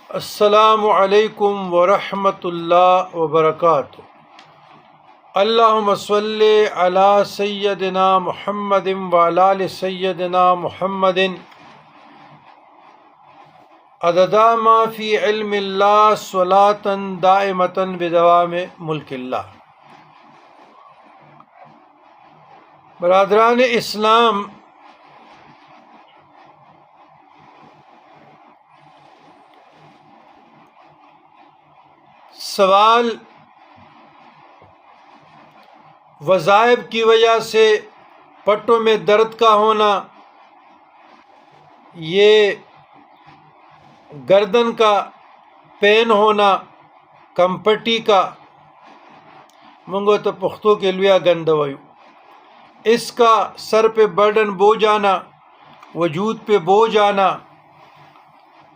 السلام علیکم ورحمۃ اللہ وبرکاتہ۔ اللہم صلی علی سیدنا محمد وعلی آل سیدنا محمد عدد ما فی علم اللہ صلاۃ دائمۃ بدوام ملک اللہ۔ برادران اسلام، سوال وظائف کی وجہ سے پٹوں میں درد کا ہونا، یہ گردن کا پین ہونا، کمپٹی کا منگو تو پختو کے لیا گند ویو، اس کا سر پہ برڈن بوجھ آنا، وجود پہ بوجھ آنا،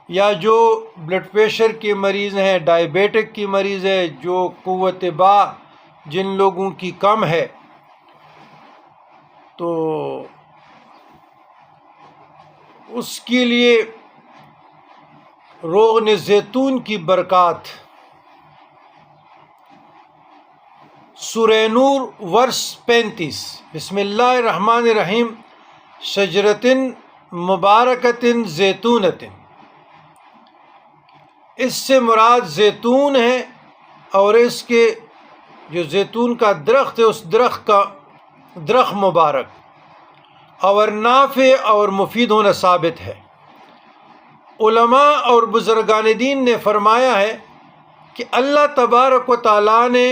یا جو بلڈ پریشر کے مریض ہیں، ڈائبیٹک کی مریض ہے، جو قوت با جن لوگوں کی کم ہے، تو اس کے لیے روغن زیتون کی برکات۔ سورہ نور ورس 35، بسم اللہ الرحمن الرحیم، شجرتن مبارکتن زیتونتن۔ اس سے مراد زیتون ہے، اور اس کے جو زیتون کا درخت ہے، اس درخت مبارک اور نافع اور مفید ہونا ثابت ہے۔ علماء اور بزرگان دین نے فرمایا ہے کہ اللہ تبارک و تعالیٰ نے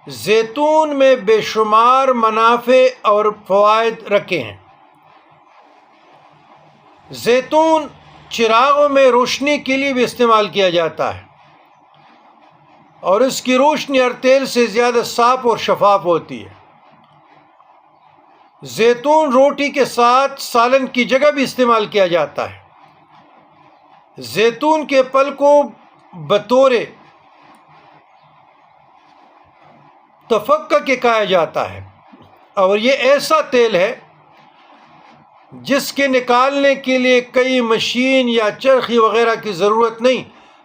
زیتون میں بے شمار منافع اور فوائد رکھے ہیں۔ زیتون چراغوں میں روشنی کے لیے بھی استعمال کیا جاتا ہے، اور اس کی روشنی ہر تیل سے زیادہ صاف اور شفاف ہوتی ہے۔ زیتون روٹی کے ساتھ سالن کی جگہ بھی استعمال کیا جاتا ہے۔ زیتون کے پھل کو بطور تفکہ کے کھایا جاتا ہے، اور یہ ایسا تیل ہے جس کے نکالنے کے لیے کئی مشین یا چرخی وغیرہ کی ضرورت نہیں،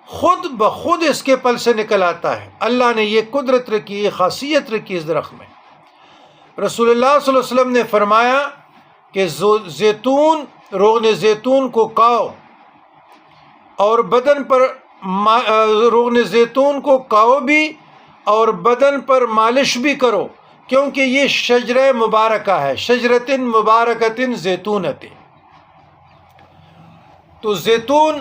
خود بخود اس کے پھل سے نکل آتا ہے۔ اللہ نے یہ قدرت رکھی، یہ خاصیت رکھی اس درخت میں۔ رسول اللہ صلی اللہ علیہ وسلم نے فرمایا کہ روغن زیتون کو کھاؤ، اور بدن پر روغن زیتون کو کھاؤ بھی اور بدن پر مالش بھی کرو، کیونکہ یہ شجرہ مبارکہ ہے، شجرتن مبارکتن زیتونتن۔ تو زیتون